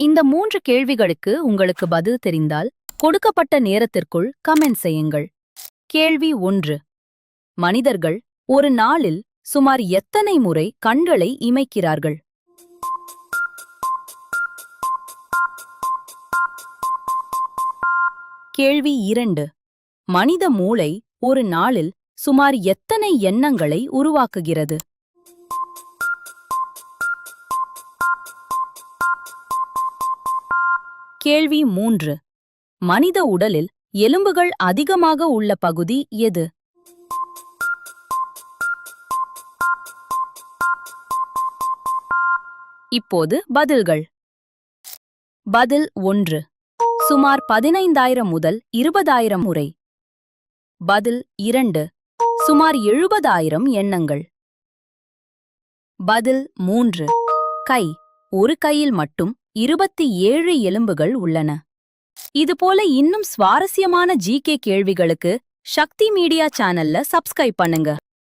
இந்த 3 கேள்விகளுக்கு உங்களுக்கு பதில் தெரிந்தால் கொடுக்கப்பட்ட நேரத்திற்குள் கமெண்ட் செய்யுங்கள். கேள்வி 1. மனிதர்கள் ஒரு நாளில் சுமார் எத்தனை முறை கண்களை இமைக்கிறார்கள்? கேள்வி 2. மனித மூளை ஒரு நாளில் சுமார் எத்தனை எண்ணங்களை உருவாக்குகிறது? கேள்வி 3. மனித உடலில் எலும்புகள் அதிகமாக உள்ள பகுதி எது? இப்போது பதில்கள். பதில் 1. சுமார் 15,000 முதல் 20,000 முறை. பதில் 2. சுமார் 70,000 எண்ணங்கள். பதில் 3. கை. ஒரு கையில் மட்டும் 27 எலும்புகள் உள்ளன. இதுபோல இன்னும் சுவாரஸ்யமான ஜிகே கேள்விகளுக்கு சக்தி மீடியா சேனல்ல சப்ஸ்கிரைப் பண்ணுங்க.